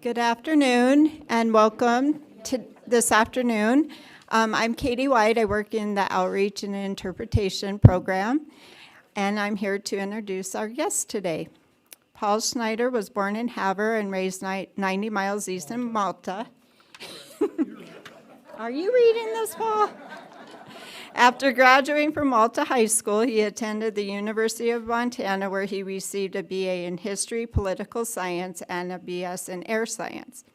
Good afternoon and welcome to this afternoon. I'm Katie White. I work in the Outreach and Interpretation program, and I'm here to introduce our guest today. Paul Snyder was born in Havre and raised 90 miles east in Malta. Are you reading this, Paul? After graduating from Malta High School, he attended the University of Montana, where he received a BA in History, Political Science, and a BS in Air Science.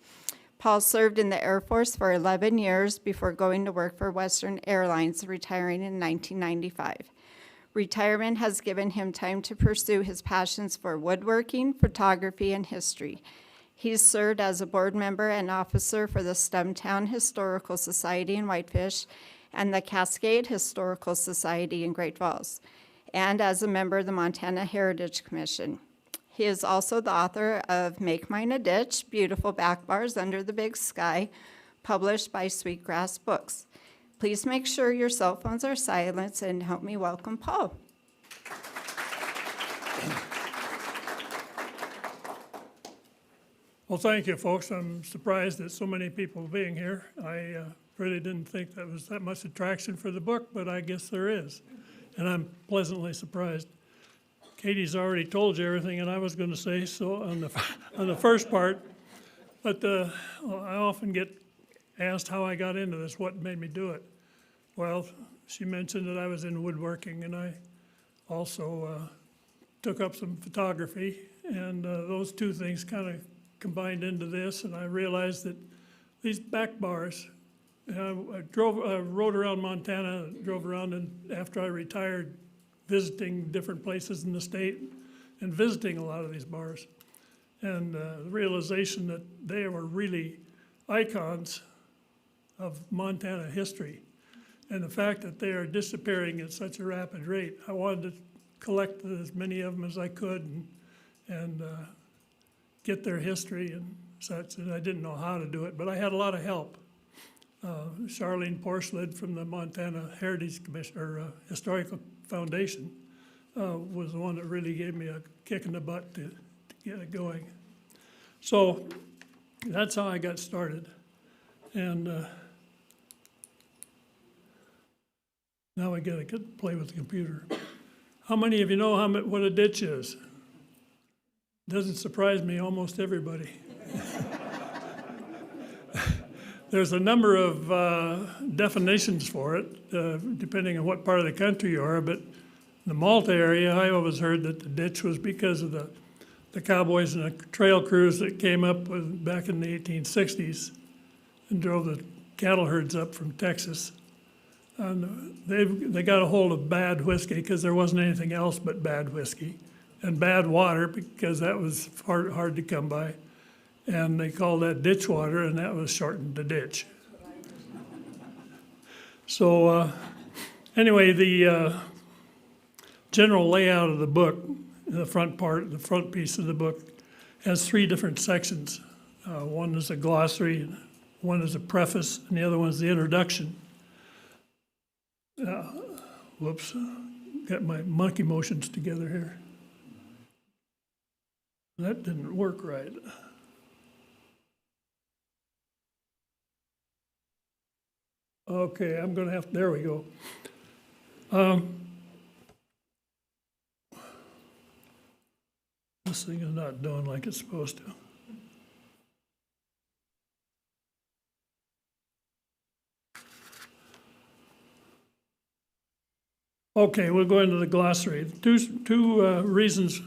Paul served in the Air Force for 11 years before going to work for Western Airlines, retiring in 1995. Retirement has given him time to pursue his passions for woodworking, photography, and history. He's served as a board member and officer for the Stumptown Historical Society in Whitefish and the Cascade Historical Society in Great Falls, and as a member of the Montana Heritage Commission. He is also the author of Make Mine a Ditch, Beautiful Backbars Under the Big Sky, published by Sweetgrass Books. Please make sure your cell phones are silenced and help me welcome Paul. Well, thank you, folks. I'm surprised at so many people being here. I really didn't think that was that much attraction for the book, but I guess there is. And I'm pleasantly surprised. Katie's already told you everything that I was going to say, so on the first part. But I often get asked how I got into this, what made me do it. Well, she mentioned that I was in woodworking, and I also took up some photography, and those two things kind of combined into this, and I realized that these backbars, I rode around Montana, drove around, and after I retired, visiting different places in the state and visiting a lot of these bars. And the realization that they were really icons of Montana history. And the fact that they are disappearing at such a rapid rate, I wanted to collect as many of them as I could and get their history and such. And I didn't know how to do it, but I had a lot of help. Charlene Porcelid from the Montana Heritage Commission, or Historical Foundation, was the one that really gave me a kick in the butt to get it going. So that's how I got started. And now I got to play with the computer. How many of you know what a ditch is? Doesn't surprise me, almost everybody. There's a number of definitions for it, depending on what part of the country you are, but in the Malta area, I always heard that the ditch was because of the cowboys and the trail crews that came up back in the 1860s and drove the cattle herds up from Texas. And they got a hold of bad whiskey because there wasn't anything else but bad whiskey, and bad water because that was hard to come by. And they called that ditch water, and that was shortened to ditch. So anyway, the general layout of the book, the front piece of the book, has three different sections. One is a glossary, one is a preface, and the other one is the introduction. Whoops, got my monkey motions together here. That didn't work right. Okay, I'm going to have to, there we go. This thing is not doing like it's supposed to. Okay, we'll go into the glossary. Two reasons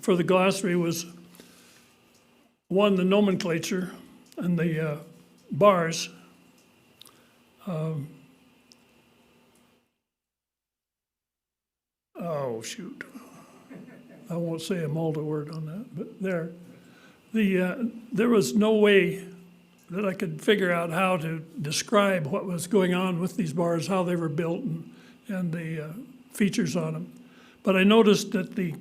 for the glossary was, one, the nomenclature and the bars. Oh, shoot. I won't say a Malta word on that, but there was no way that I could figure out how to describe what was going on with these bars, how they were built, and the features on them. But I noticed that the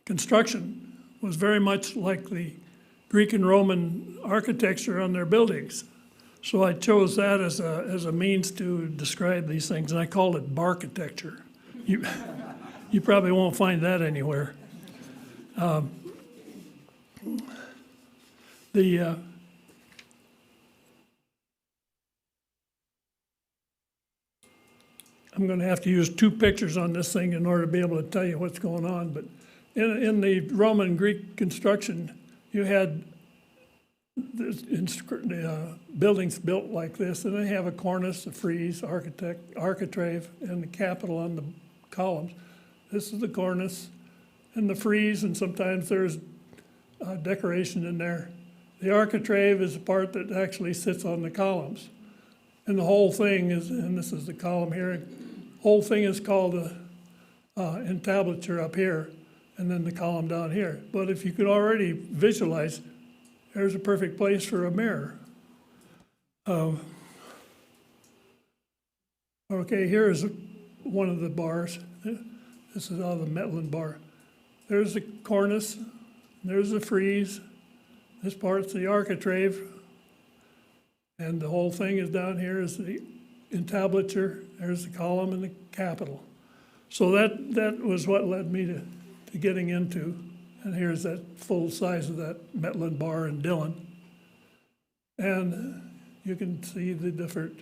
construction was very much like the Greek and Roman architecture on their buildings. So I chose that as a means to describe these things, and I called it barchitecture. You probably won't find that anywhere. The I'm going to have to use two pictures on this thing in order to be able to tell you what's going on. But in the Roman and Greek construction, you had buildings built like this, and they have a cornice, a frieze, architrave, and the capital on the columns. This is the cornice and the frieze, and sometimes there's decoration in there. The architrave is the part that actually sits on the columns. And the whole thing is, and this is the column here, whole thing is called a entablature up here, and then the column down here. But if you could already visualize, there's a perfect place for a mirror. Okay, here's one of the bars. This is out of the Metland bar. There's the cornice, there's the frieze, this part's the architrave, and the whole thing is down here is the entablature, there's the column and the capital. So that was what led me to getting into, and here's that full size of that Metland bar in Dillon. And you can see the different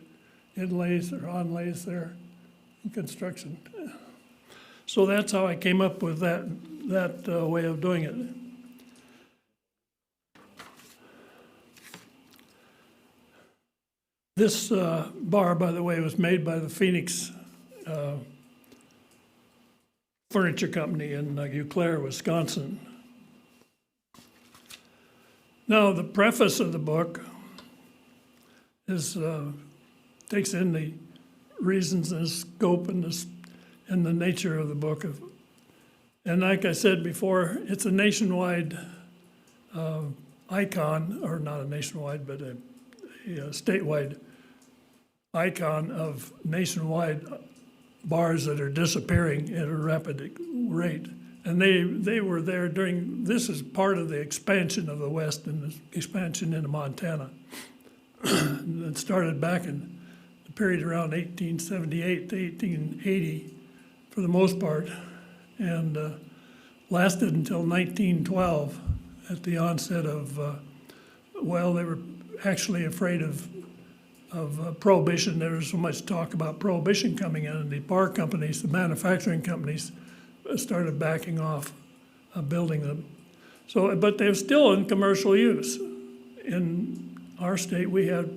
inlays or onlays there in construction. So that's how I came up with that way of doing it. This bar, by the way, was made by the Phoenix Furniture Company in Eau Claire, Wisconsin. Now, the preface of the book is takes in the reasons and scope and the nature of the book. And like I said before, it's a nationwide icon, or not a nationwide, but a statewide icon of nationwide bars that are disappearing at a rapid rate. And they were there during, this is part of the expansion of the West and the expansion into Montana. It started back in the period around 1878 to 1880 for the most part, and lasted until 1912 at the onset of, well, they were actually afraid of prohibition. There was so much talk about prohibition coming in, and the bar companies, the manufacturing companies, started backing off building them. So, but they're still in commercial use. In our state, we have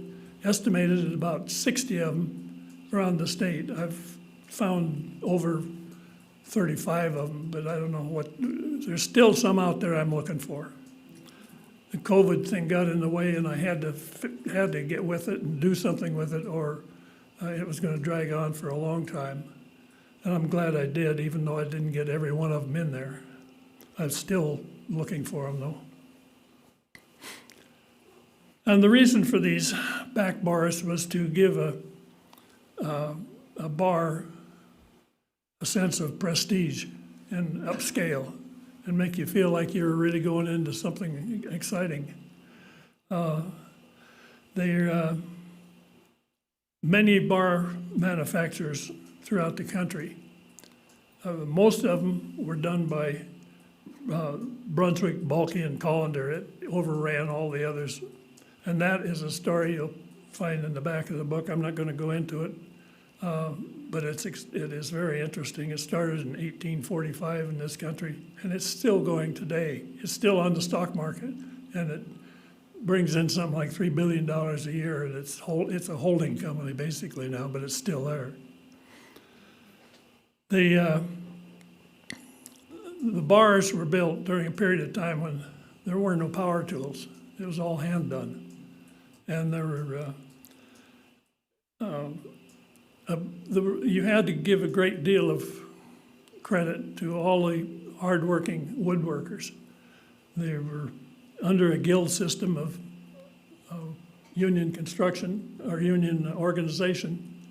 estimated at about 60 of them around the state. I've found over 35 of them, but I don't know what, there's still some out there I'm looking for. The COVID thing got in the way, and I had to get with it and do something with it, or it was going to drag on for a long time. And I'm glad I did, even though I didn't get every one of them in there. I'm still looking for them, though. And the reason for these back bars was to give a bar a sense of prestige and upscale, and make you feel like you're really going into something exciting. Many bar manufacturers throughout the country. Most of them were done by Brunswick, Balke, and Collender. It overran all the others. And that is a story you'll find in the back of the book. I'm not going to go into it, but it is very interesting. It started in 1845 in this country, and it's still going today. It's still on the stock market, and it brings in something like $3 billion a year, and it's a holding company basically now, but it's still there. The bars were built during a period of time when there were no power tools. It was all hand done. And there were, you had to give a great deal of credit to all the hardworking woodworkers. They were under a guild system of union construction or union organization,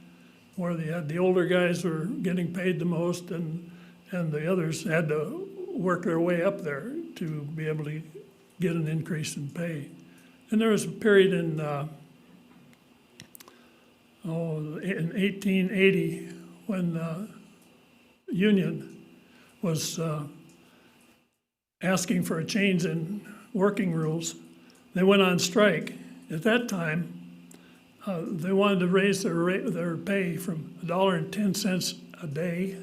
where they had the older guys were getting paid the most, and the others had to work their way up there to be able to get an increase in pay. And there was a period in 1880 when the union was asking for a change in working rules. They went on strike. At that time, they wanted to raise their pay from $1.10 a day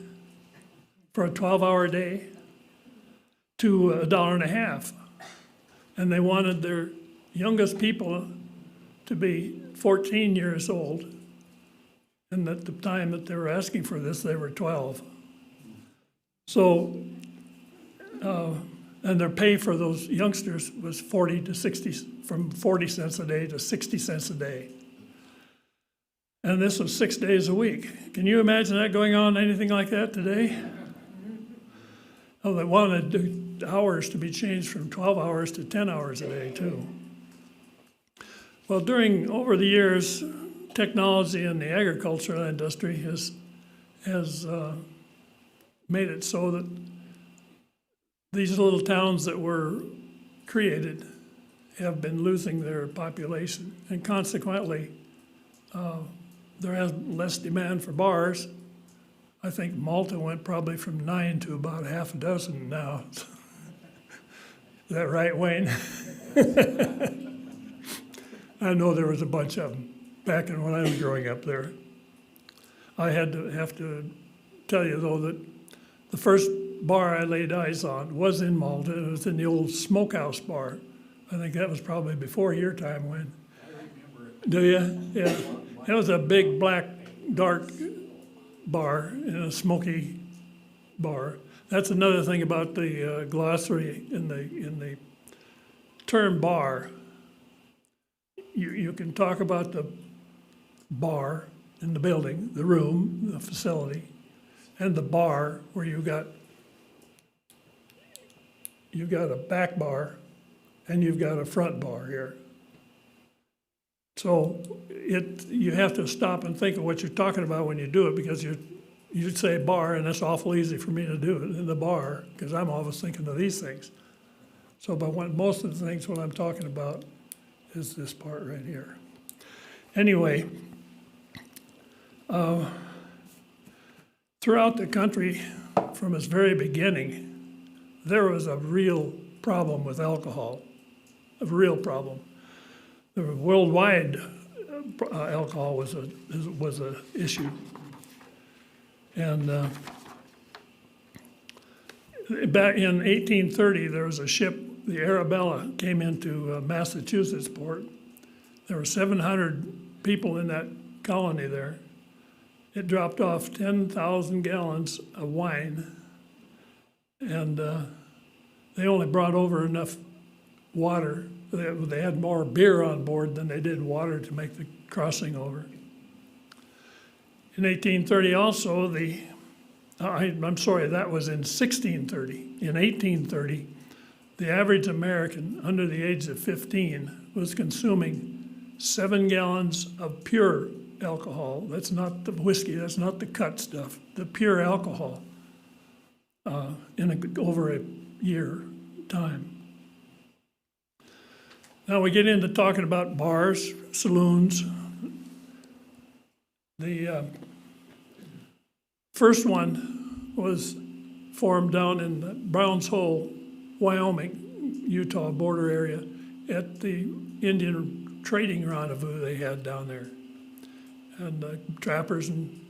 for a 12-hour day to $1.50. And they wanted their youngest people to be 14 years old. And at the time that they were asking for this, they were 12. So, and their pay for those youngsters was 40 to 60, from 40 cents a day to 60 cents a day. And this was 6 days a week. Can you imagine that going on, anything like that today? Oh, they wanted the hours to be changed from 12 hours to 10 hours a day, too. Well, over the years, technology in the agricultural industry has made it so that these little towns that were created have been losing their population, and consequently, there is less demand for bars. I think Malta went probably from 9 to about half a dozen now. Is that right, Wayne? I know there was a bunch of them back when I was growing up there. I have to tell you, though, that the first bar I laid eyes on was in Malta. It was in the old smokehouse bar. I think that was probably before your time, Wayne. I remember it. Do you? Yeah. It was a big, black, dark bar in a smoky bar. That's another thing about the glossary in the term bar. You can talk about the bar in the building, the room, the facility, and the bar where you've got a back bar and you've got a front bar here. So you have to stop and think of what you're talking about when you do it, because you'd say bar, and that's awful easy for me to do it in the bar, because I'm always thinking of these things. So, but most of the things what I'm talking about is this part right here. Anyway, throughout the country, from its very beginning, there was a real problem with alcohol, a real problem. The worldwide alcohol was a issue, and back in 1830, there was a ship, the Arabella, came into Massachusetts port. There were 700 people in that colony there. It dropped off 10,000 gallons of wine, and they only brought over enough water. They had more beer on board than they did water to make the crossing over. In 1830 also, I'm sorry, that was in 1630. In 1830, the average American under the age of 15 was consuming 7 gallons of pure alcohol. That's not the whiskey, that's not the cut stuff, the pure alcohol over a year time. Now we get into talking about bars, saloons. The first one was formed down in the Browns Hole, Wyoming, Utah border area at the Indian trading rendezvous they had down there. And trappers and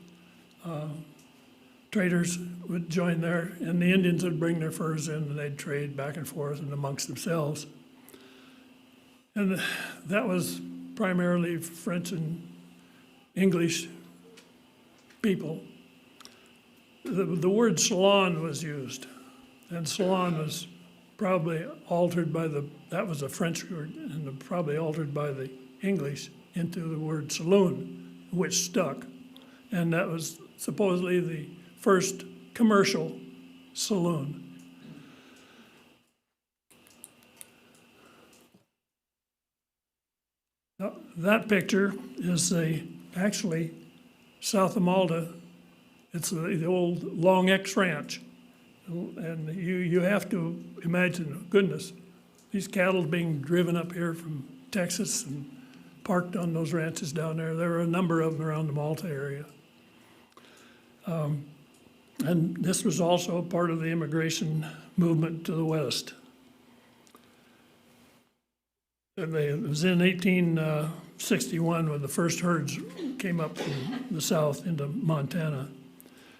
traders would join there, and the Indians would bring their furs in and they'd trade back and forth and amongst themselves. And that was primarily French and English people. The word salon was used, and salon was probably altered by that was a French word, and probably altered by the English into the word saloon, which stuck. And that was supposedly the first commercial saloon. Now, that picture is actually south of Malta. It's the old Long X Ranch. And you have to imagine, goodness, these cattle being driven up here from Texas and parked on those ranches down there. There are a number of them around the Malta area. And this was also part of the immigration movement to the west. And it was in 1861 when the first herds came up from the south into Montana.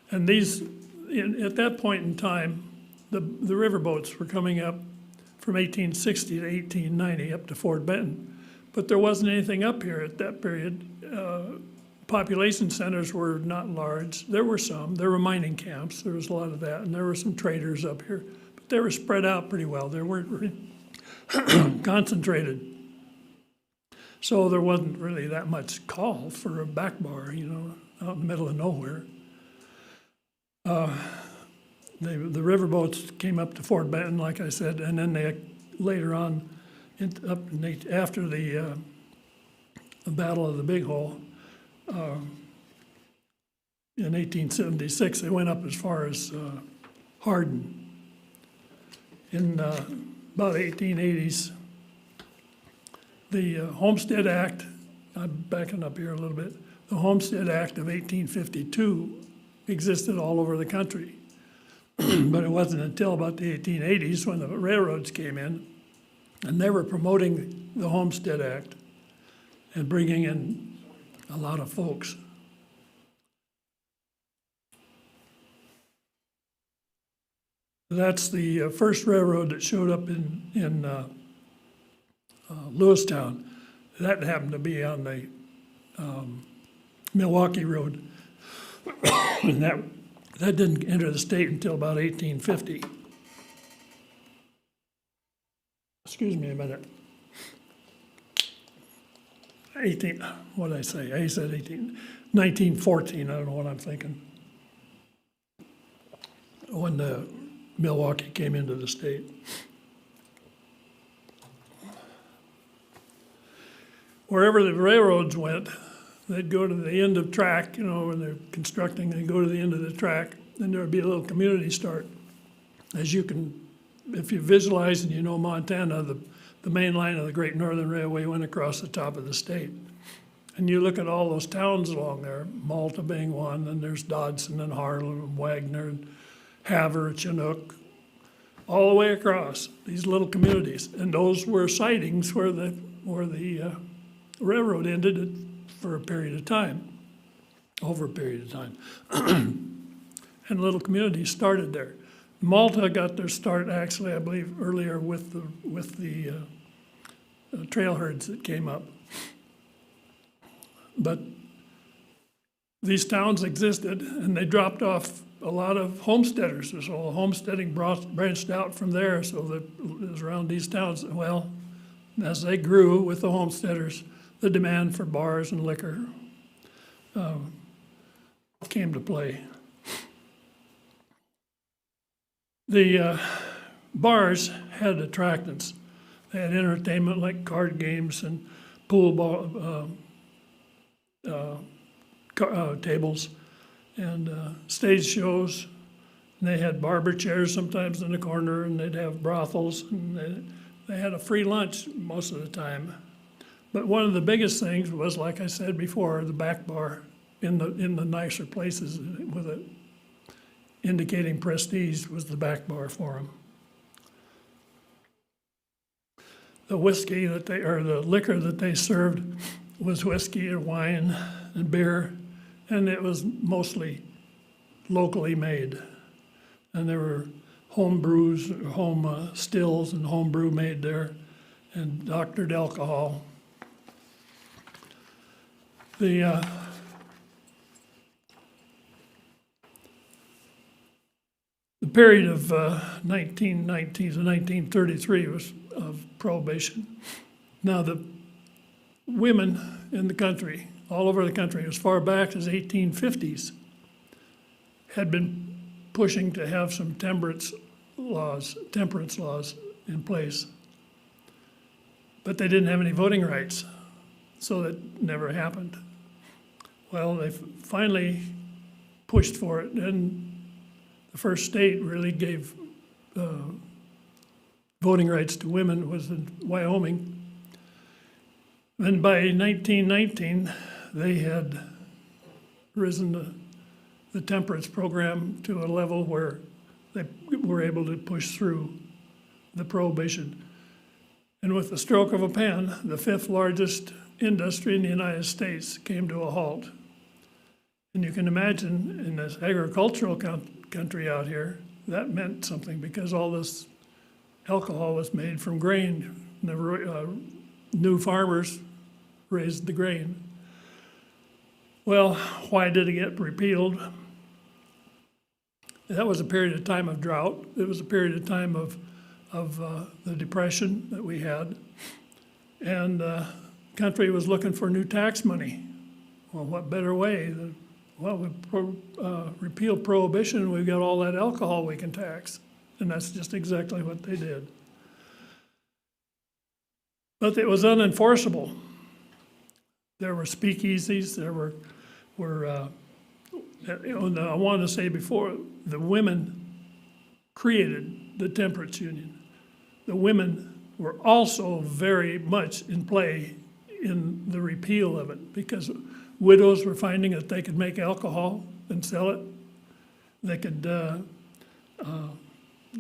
And at that point in time, the riverboats were coming up from 1860 to 1890 up to Fort Benton. But there wasn't anything up here at that period. Population centers were not large. There were some. There were mining camps. There was a lot of that. And there were some traders up here. But they were spread out pretty well. They weren't really concentrated. So there wasn't really that much call for a backbar, out in the middle of nowhere. The riverboats came up to Fort Benton, like I said, and then they later on, after the Battle of the Big Hole, in 1876, they went up as far as Hardin. In about 1880s, the Homestead Act, I'm backing up here a little bit, the Homestead Act of 1852 existed all over the country. But it wasn't until about the 1880s when the railroads came in, and they were promoting the Homestead Act and bringing in a lot of folks. That's the first railroad that showed up in Lewistown. That happened to be on the Milwaukee Road. And that didn't enter the state until about 1850. Excuse me a minute. What did I say? I said 1914, I don't know what I'm thinking. When the Milwaukee came into the state. Wherever the railroads went, they'd go to the end of track, when they're constructing, they'd go to the end of the track, and there would be a little community start. If you visualize and you know Montana, the main line of the Great Northern Railway went across the top of the state. And you look at all those towns along there, Malta being one, and there's Dodson and Harlan and Wagner and Havre, Chinook, all the way across these little communities. And those were sidings where the railroad ended for a period of time, over a period of time. And little communities started there. Malta got their start, actually, I believe, earlier with the trail herds that came up. But these towns existed, and they dropped off a lot of homesteaders. So homesteading branched out from there, so that it was around these towns. Well, as they grew with the homesteaders, the demand for bars and liquor came to play. The bars had attractants. They had entertainment like card games and pool ball tables and stage shows. And they had barber chairs sometimes in the corner, and they'd have brothels, and they had a free lunch most of the time. But one of the biggest things was, like I said before, the back bar in the nicer places with it indicating prestige was the back bar for them. The whiskey the liquor that they served was whiskey and wine and beer, and it was mostly locally made. And there were home brews, home stills and home brew made there, and doctored alcohol. The period of 1919 to 1933 was of Prohibition. Now, the women in the country, all over the country, as far back as 1850s, had been pushing to have some temperance laws in place. But they didn't have any voting rights, so that never happened. Well, they finally pushed for it, and the first state really gave voting rights to women was in Wyoming. And by 1919, they had risen the temperance program to a level where they were able to push through the prohibition. And with the stroke of a pen, the fifth largest industry in the United States came to a halt. And you can imagine in this agricultural country out here, that meant something because all this alcohol was made from grain. New farmers raised the grain. Well, why did it get repealed? That was a period of time of drought. It was a period of time of the Depression that we had. And the country was looking for new tax money. Well, what better way? Well, we repeal prohibition, we've got all that alcohol we can tax. And that's just exactly what they did. But it was unenforceable. There were speakeasies, there were I wanted to say before, the women created the temperance union. The women were also very much in play in the repeal of it because widows were finding that they could make alcohol and sell it. They could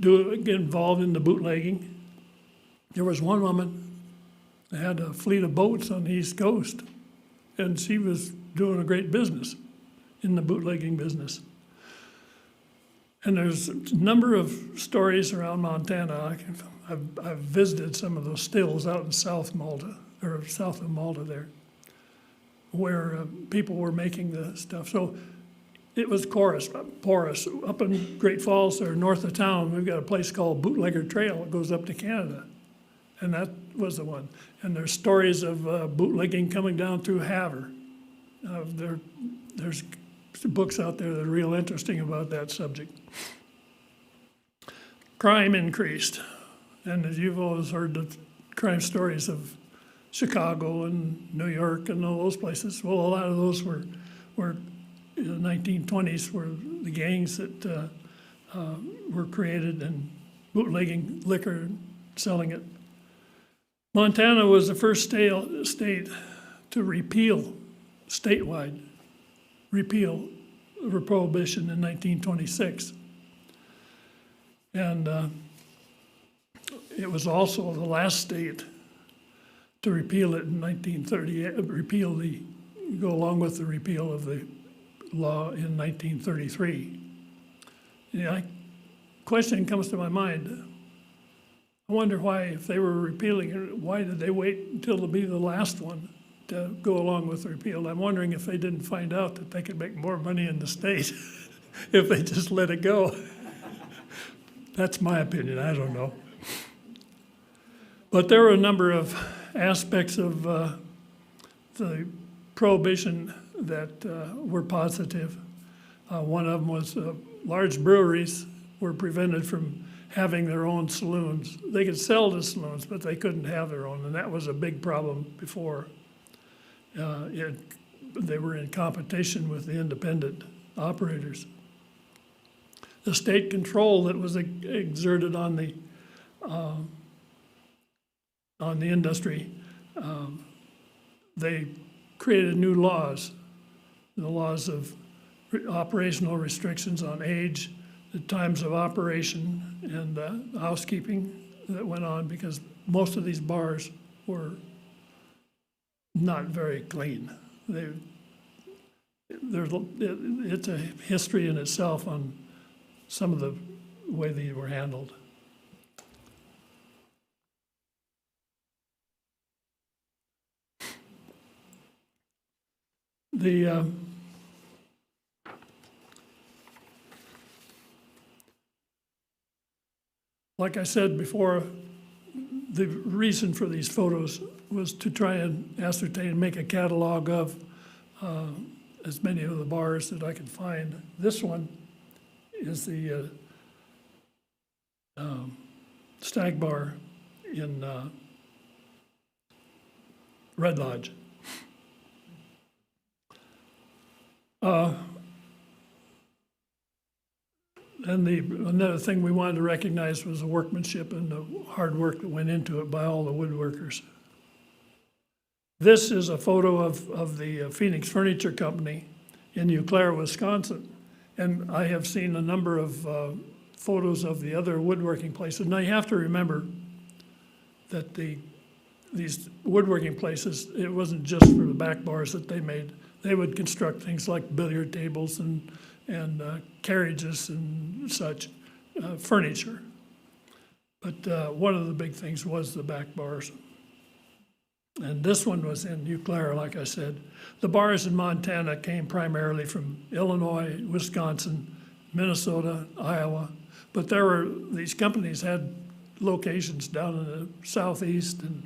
get involved in the bootlegging. There was one woman that had a fleet of boats on the East Coast, and she was doing a great business in the bootlegging business. And there's a number of stories around Montana. I've visited some of those stills out in south of Malta there, where people were making the stuff. So it was porous. Up in Great Falls or north of town, we've got a place called Bootlegger Trail. It goes up to Canada. And that was the one. And there's stories of bootlegging coming down through Havre. There's books out there that are real interesting about that subject. Crime increased. And as you've always heard the crime stories of Chicago and New York and all those places. Well, a lot of those were in the 1920s were the gangs that were created and bootlegging liquor and selling it. Montana was the first state to repeal statewide prohibition in 1926. And it was also the last state to repeal it in 1938, go along with the repeal of the law in 1933. Question comes to my mind. I wonder why, if they were repealing it, why did they wait until to be the last one to go along with the repeal? I'm wondering if they didn't find out that they could make more money in the state if they just let it go. That's my opinion, I don't know. But there were a number of aspects of the prohibition that were positive. One of them was large breweries were prevented from having their own saloons. They could sell to saloons, but they couldn't have their own, and that was a big problem before. They were in competition with the independent operators. The state control that was exerted on the industry, they created new laws, the laws of operational restrictions on age, the times of operation, and housekeeping that went on because most of these bars were not very clean. It's a history in itself on some of the way they were handled. Like I said before, the reason for these photos was to try and ascertain and make a catalog of as many of the bars that I could find. This one is the Stag Bar in Red Lodge. And another thing we wanted to recognize was the workmanship and the hard work that went into it by all the woodworkers. This is a photo of the Phoenix Furniture Company in Eau Claire, Wisconsin. And I have seen a number of photos of the other woodworking places. Now you have to remember that the these woodworking places, it wasn't just for the back bars that they made. They would construct things like billiard tables and carriages and such, furniture. But one of the big things was the back bars. And this one was in Eau Claire, like I said. The bars in Montana came primarily from Illinois, Wisconsin, Minnesota, Iowa. But these companies had locations down in the southeast and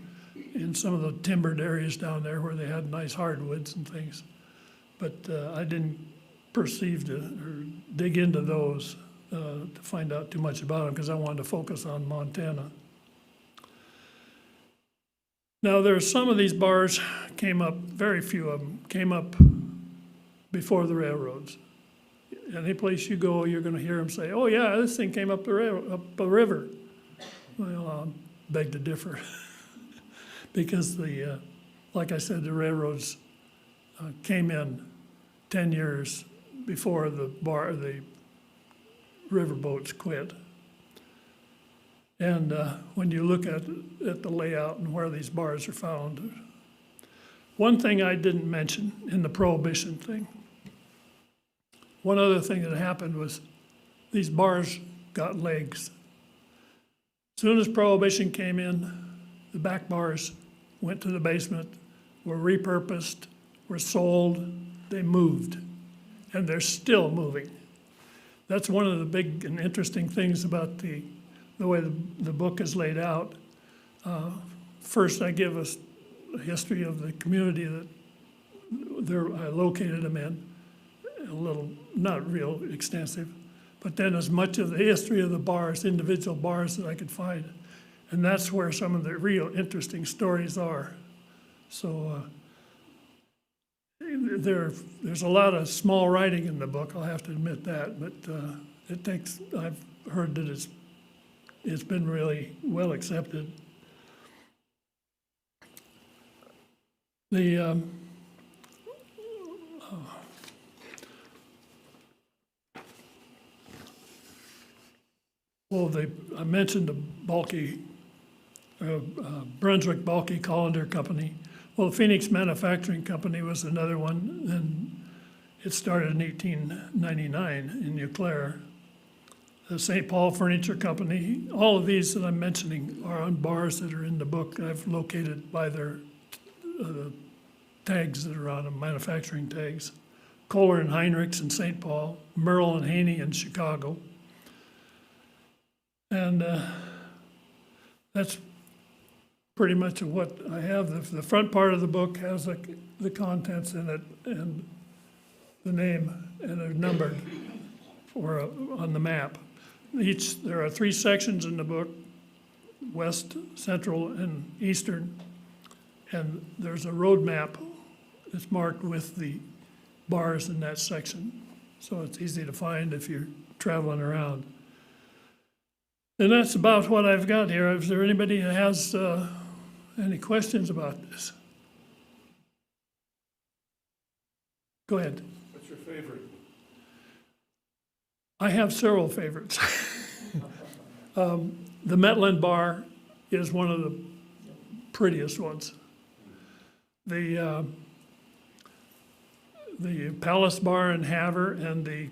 in some of the timbered areas down there where they had nice hardwoods and things. But I didn't perceive to or dig into those to find out too much about them because I wanted to focus on Montana. Now, there's some of these bars came up, very few of them came up before the railroads. Any place you go, you're going to hear them say, "Oh yeah, this thing came up up a river." Well, I beg to differ, because like I said, the railroads came in 10 years before the riverboats quit. And when you look at the layout and where these bars are found, one thing I didn't mention in the Prohibition thing, one other thing that happened was these bars got legs. As soon as Prohibition came in, the back bars went to the basement, were repurposed, were sold, they moved, and they're still moving. That's one of the big and interesting things about the way the book is laid out. First, I give us a history of the community that I located them in, a little, not real extensive, but then as much of the history of the bars, individual bars, that I could find. And that's where some of the real interesting stories are. So there's a lot of small writing in the book, I'll have to admit that, but I've heard that it's been really well accepted. I mentioned the bulky, Brunswick Bulky Colander Company. Well, the Phoenix Manufacturing Company was another one, and it started in 1899 in Eau Claire. The St. Paul Furniture Company, all of these that I'm mentioning are on bars that are in the book. I've located by their tags that are on them, manufacturing tags. Kohler and Heinrichs in St. Paul, Merle and Haney in Chicago. And that's pretty much what I have. The front part of the book has the contents in it and the name, and they're numbered on the map. There are 3 sections in the book: West, Central, and Eastern. And there's a road map that's marked with the bars in that section. So it's easy to find if you're traveling around. And that's about what I've got here. Is there anybody that has any questions about this? Go ahead. What's your favorite? I have several favorites. The Metland bar is one of the prettiest ones. The Palace Bar in Havre and the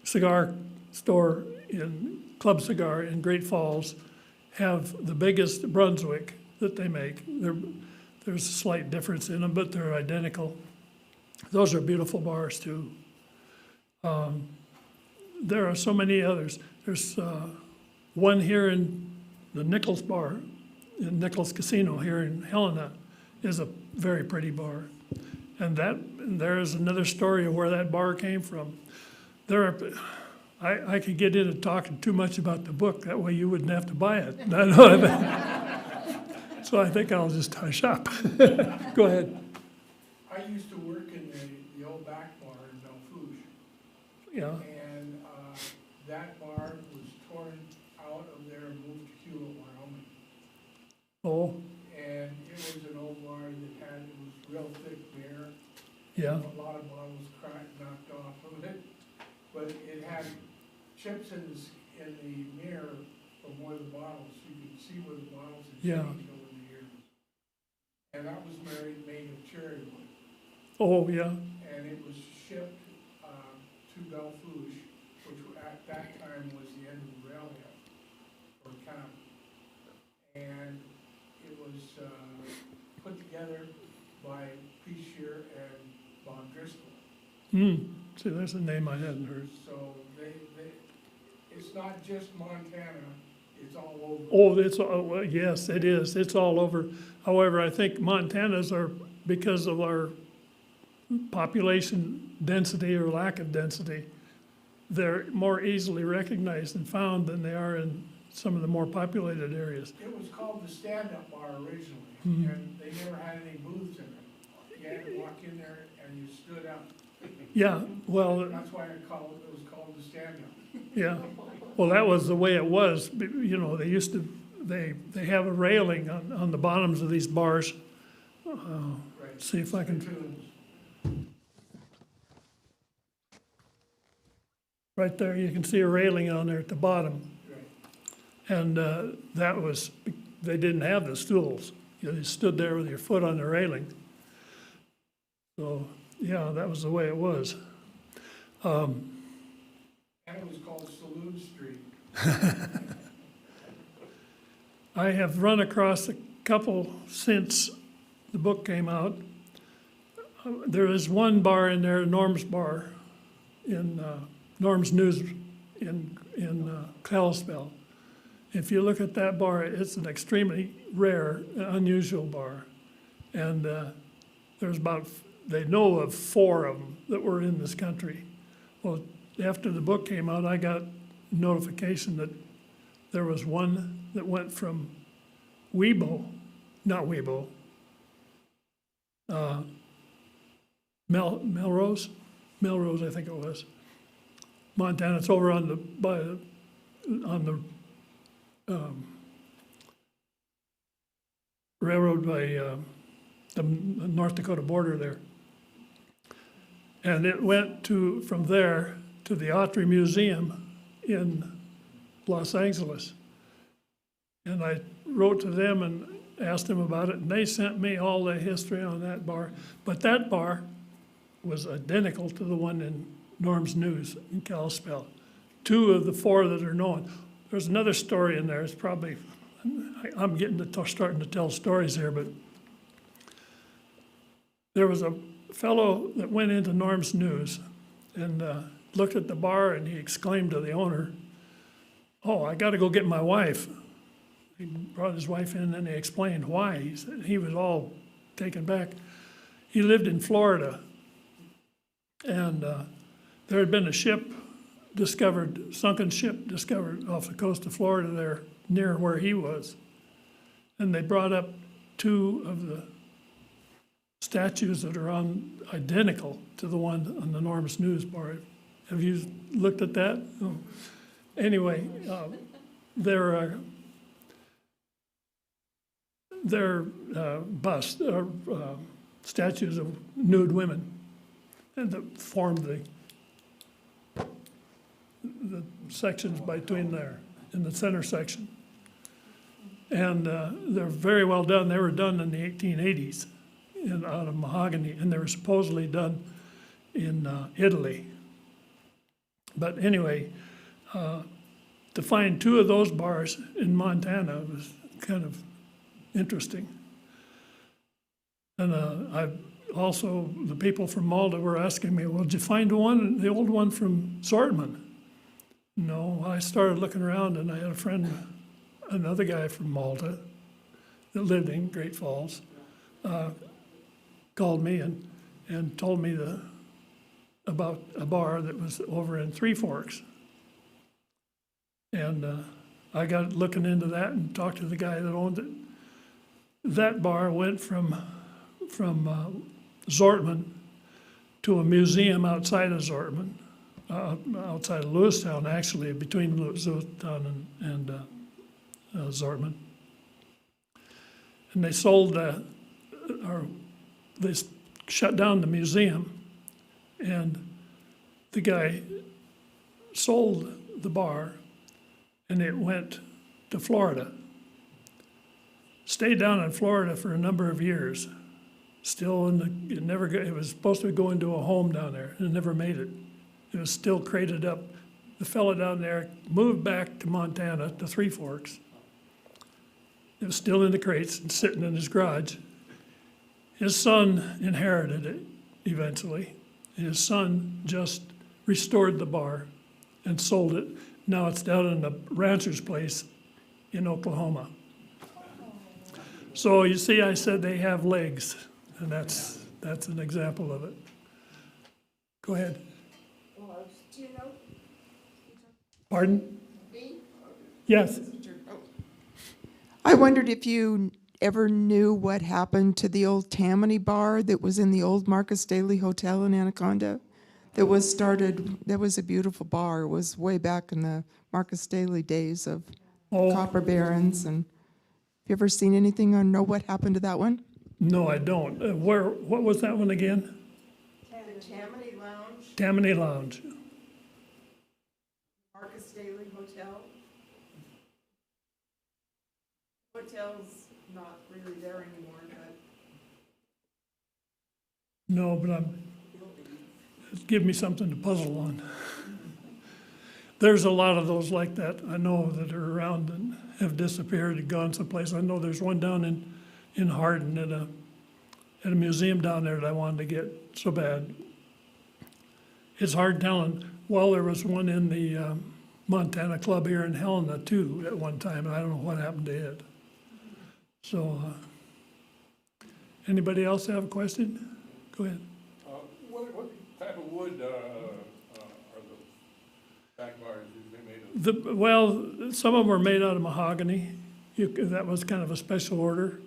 cigar store in Club Cigar in Great Falls have the biggest Brunswick that they make. There's a slight difference in them, but they're identical. Those are beautiful bars too. There are so many others. There's one here in the Nichols Bar, in Nichols Casino here in Helena, is a very pretty bar. And there is another story of where that bar came from. I could get into talking too much about the book, that way you wouldn't have to buy it. So I think I'll just hush up. Go ahead. I used to work in the old back bar in Belfouche. Yeah. And that bar was torn out of there and moved to Hewitt, Wyoming. Oh, And it was an old bar that it was real thick beer. yeah. A lot of bottles cracked, knocked off of it. But it had chips in the mirror from one of the bottles. You could see where the bottles had Yeah. changed over the years. And that was made of cherry wood. Oh, yeah, And it was shipped to Belfouche, which at that time was the end of the railhead, or kind of. And it was put together by Peachier and Von Driscoll. see, there's a name I hadn't heard. So it's not just Montana, it's all over. Oh, well, yes, it is, it's all over. However, I think Montana's are, because of our population density or lack of density, they're more easily recognized and found than they are in some of the more populated areas. It was called the stand-up bar originally, and they never had any booths in it. You had to walk in there and you stood up. Yeah, well, That's why it was called the stand-up. yeah, well, that was the way it was, you know, they used to, they have a railing on the bottoms of these bars. Right. See if I can, Spittoons. right there, you can see a railing on there at the bottom. Right. And that was, they didn't have the stools. You just stood there with your foot on the railing. So, yeah, that was the way it was. And it was called Saloon Street. I have run across a couple since the book came out. There is one bar in there, Norm's Bar, in Norm's News in Kalispell. If you look at that bar, it's an extremely rare, unusual bar. And there's about, they know of 4 of them that were in this country. Well, after the book came out, I got notification that there was one that went from Melrose, I think it was, Montana. It's over on the railroad by the North Dakota border there. And it went from there to the Autry Museum in Los Angeles. And I wrote to them and asked them about it, and they sent me all the history on that bar. But that bar was identical to the one in Norm's News in Kalispell. 2 of the 4 that are known. There's another story in there. It's probably, I'm starting to tell stories here, but there was a fellow that went into Norm's News and looked at the bar, and he exclaimed to the owner, "Oh, I got to go get my wife." He brought his wife in, and he explained why. He said he was all taken back. He lived in Florida, and there had been a sunken ship discovered off the coast of Florida there, near where he was. And they brought up 2 of the statues that are identical to the one on the Norm's News bar. Have you looked at that? Oh. Anyway, they're busts or statues of nude women, and that form the sections between there in the center section. And they're very well done. They were done in the 1880s out of mahogany, and they were supposedly done in Italy. But anyway, to find 2 of those bars in Montana was kind of interesting. And the people from Malta were asking me, "Well, did you find the old one from Zortman?" No, I started looking around, and I had a friend, another guy from Malta that lived in Great Falls, called me and told me about a bar that was over in Three Forks. And I got looking into that and talked to the guy that owned it. That bar went from Zortman to a museum outside of Zortman, outside of Lewistown, actually, between Lewistown and Zortman. And they they shut down the museum, and the guy sold the bar, and it went to Florida. Stayed down in Florida for a number of years. Still it was supposed to go into a home down there, and it never made it. It was still crated up. The fella down there moved back to Montana, to Three Forks. It was still in the crates and sitting in his garage. His son inherited it eventually. His son just restored the bar and sold it. Now it's down in the rancher's place in Oklahoma. So you see, I said they have legs, and that's an example of it. Go ahead. Do you know? Pardon? Yes. I wondered if you ever knew what happened to the old Tammany bar that was in the old Marcus Daly Hotel in Anaconda. That was a beautiful bar. It was way back in the Marcus Daly days of Oh, copper barons. And have you ever seen anything or know what happened to that one? no, I don't. What was that one again? The Tammany Lounge, Tammany Lounge. Marcus Daly Hotel. Hotel's not really there anymore, but No, but give me something to puzzle on. There's a lot of those like that I know that are around and have disappeared and gone someplace. I know there's one down in Hardin at a museum down there that I wanted to get so bad. It's hard telling. Well, there was one in the Montana Club here in Helena too at one time, and I don't know what happened to it. So, anybody else have a question? Go ahead. What type of wood are the backbars usually made of? Well, some of them were made out of mahogany. That was kind of a special order.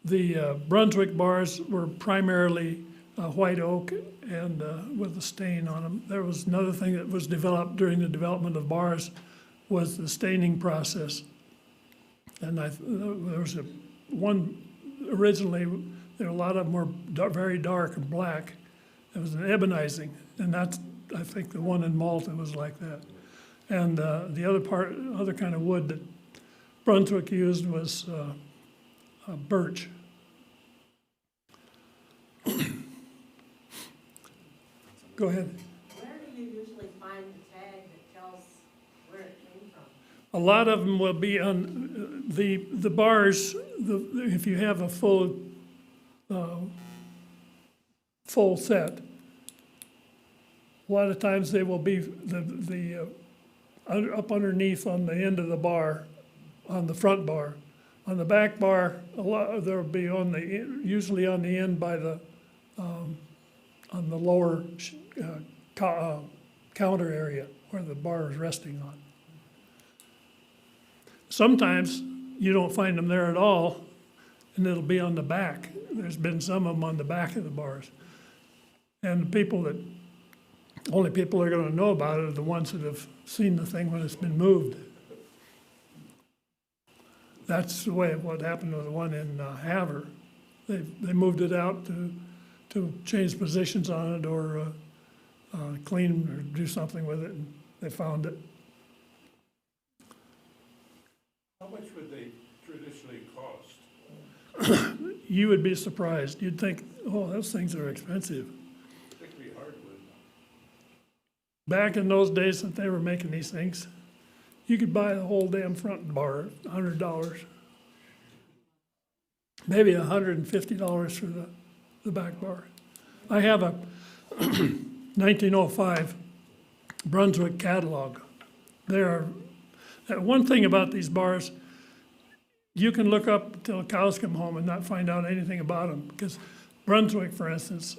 The Brunswick bars were primarily white oak and with a stain on them. There was another thing that was developed during the development of bars was the staining process. And there was one originally, there were a lot of them were very dark and black. It was an ebonizing, and that's, I think, the one in Malta was like that. And the other kind of wood that Brunswick used was birch. Go ahead. Where do you usually find the tag that tells where it came from? A lot of them will be on the bars. If you have a full set, a lot of times they will be up underneath on the end of the bar, on the front bar. On the back bar, they'll be usually on the end by the on the lower counter area where the bar is resting on. Sometimes you don't find them there at all, and it'll be on the back. There's been some of them on the back of the bars. And the only people that are going to know about it are the ones that have seen the thing when it's been moved. That's the way what happened to the one in Havre. They moved it out to change positions on it or clean or do something with it, and they found it. How much would they traditionally cost? You would be surprised. You'd think, oh, those things are expensive. Particularly hardwood. Back in those days that they were making these things, you could buy the whole damn front bar, $100. Maybe $150 for the back bar. I have a 1905 Brunswick Catalog. One thing about these bars, you can look up till cows come home and not find out anything about them. Because Brunswick, for instance,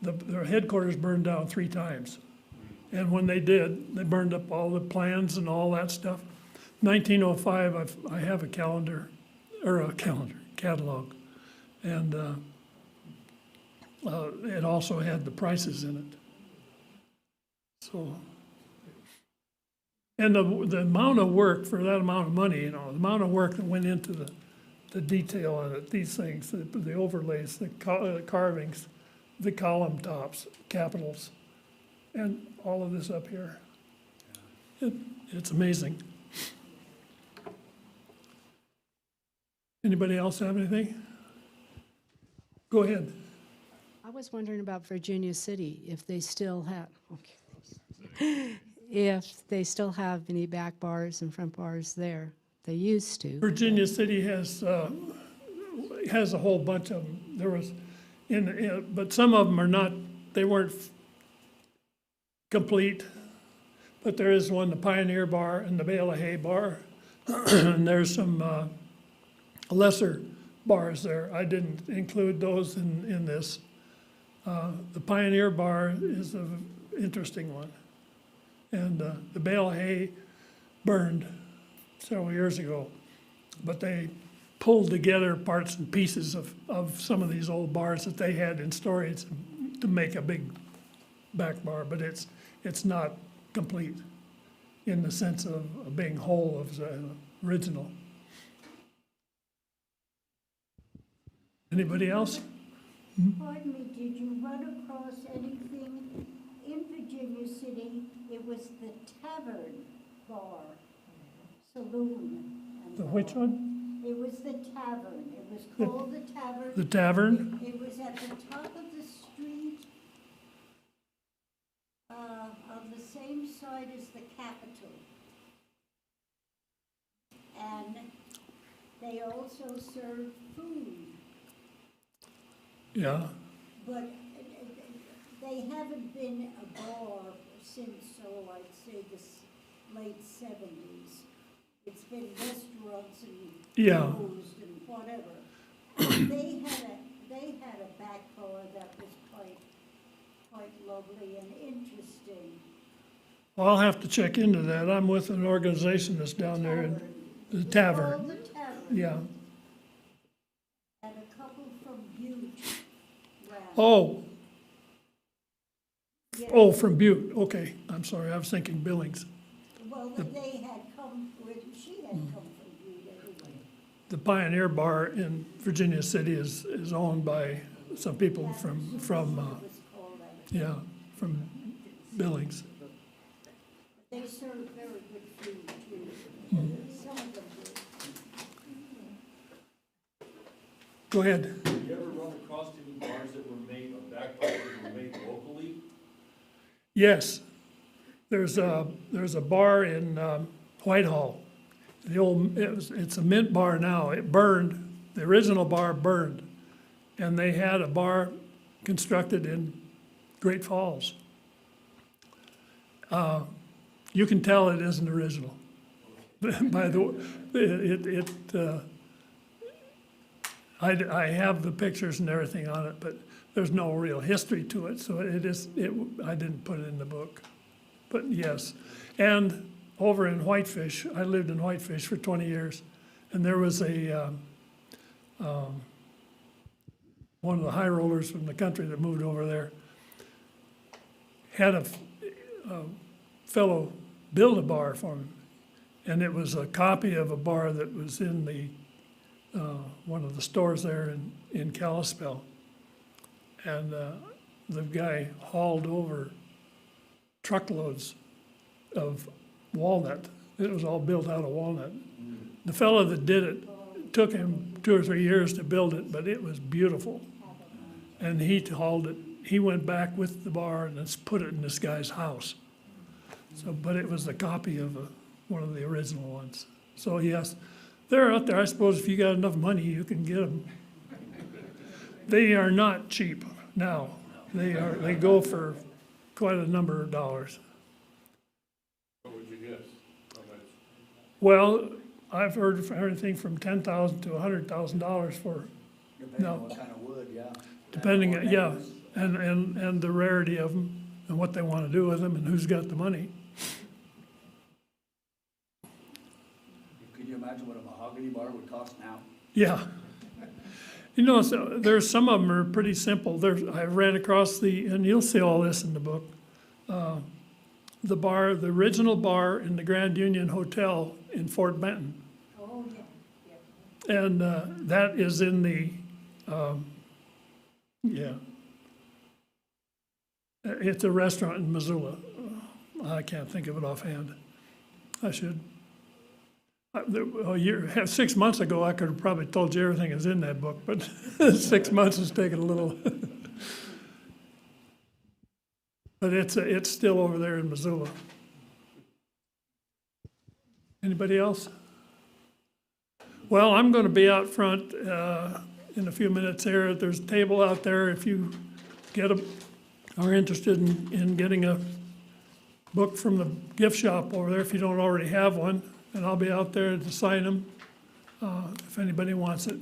their headquarters burned down 3 times. And when they did, they burned up all the plans and all that stuff. 1905, I have a catalog. And it also had the prices in it. So, and the amount of work for that amount of money, the amount of work that went into the detail on it, these things, the overlays, the carvings, the column tops, capitals, and all of this up here. It's amazing. Anybody else have anything? Go ahead. I was wondering about Virginia City, if they still have, okay, if they still have any back bars and front bars there. They used to. Virginia City has a whole bunch of them. There was, but some of them are not, they weren't complete. But there is one, the Pioneer Bar and the Bale of Hay Bar. And there's some lesser bars there. I didn't include those in this. The Pioneer Bar is an interesting one. And the Bale of Hay burned several years ago. But they pulled together parts and pieces of some of these old bars that they had in storage to make a big back bar. But it's not complete in the sense of being whole of the original. Anybody else? Pardon me, did you run across anything in Virginia City? It was the Tavern Bar, Saloon. and The bar. which one? It was the Tavern. It was called the Tavern. The Tavern? It was at the top of the street, on the same side as the Capitol. And they also served food. Yeah. But they haven't been a bar since, I'd say late 70s. It's been restaurants and Yeah. closed and whatever. They had a back bar that was quite lovely and interesting. Well, I'll have to check into that. I'm with an organization that's down there in the It's Tavern. called the Tavern. Yeah. And a couple from Butte ran. Oh, Yes. from Butte. Okay, I'm sorry. I was thinking Billings. Well, they had come, she had come from Butte anyway. The Pioneer Bar in Virginia City is owned by some people from It was called that. yeah, from Billings. They served very good food too. Some of them did. Go ahead. Have you ever run across any bars that were made, or back bars that were made locally? Yes, there's a bar in Whitehall. It's a mint bar now. It burned. The original bar burned, and they had a bar constructed in Great Falls. You can tell it isn't original. By the way, I have the pictures and everything on it, but there's no real history to it, so I didn't put it in the book. But yes, and over in Whitefish, I lived in Whitefish for 20 years, and there was one of the high rollers from the country that moved over there, had a fellow build a bar for him, and it was a copy of a bar that was in the one of the stores there in Kalispell. And the guy hauled over truckloads of walnut. It was all built out of walnut. The fellow that did it, took him 2 or 3 years to build it, but it was beautiful. And he hauled it, he went back with the bar and put it in this guy's house. So, but it was a copy of one of the original ones. So yes, they're out there. I suppose if you got enough money, you can get them. They are not cheap now. They go for quite a number of dollars. What would you guess? How much? Well, I've heard anything from $10,000 to $100,000 for, Depending No. on what kind of wood, yeah. depending, yeah, and the rarity of them and what they want to do with them and who's got the money. Could you imagine what a mahogany bar would cost now? Yeah. You know, so there's some of them are pretty simple. I ran across and you'll see all this in the book. The original bar in the Grand Union Hotel in Fort Benton. Oh, yeah. And that is in the, yeah. It's a restaurant in Missoula. I can't think of it offhand. I should. A year, 6 months ago, I could have probably told you everything that's in that book, but 6 months has taken a little. But it's still over there in Missoula. Anybody else? Well, I'm going to be out front in a few minutes here. There's a table out there if you are interested in getting a book from the gift shop over there if you don't already have one. And I'll be out there to sign them if anybody wants it.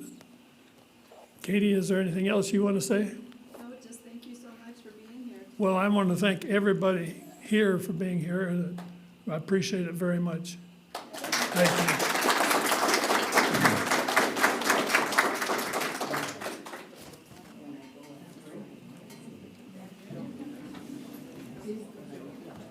Katie, is there anything else you want to say? No, just thank you so much for being here. Well, I want to thank everybody here for being here, and I appreciate it very much. Thank you. Is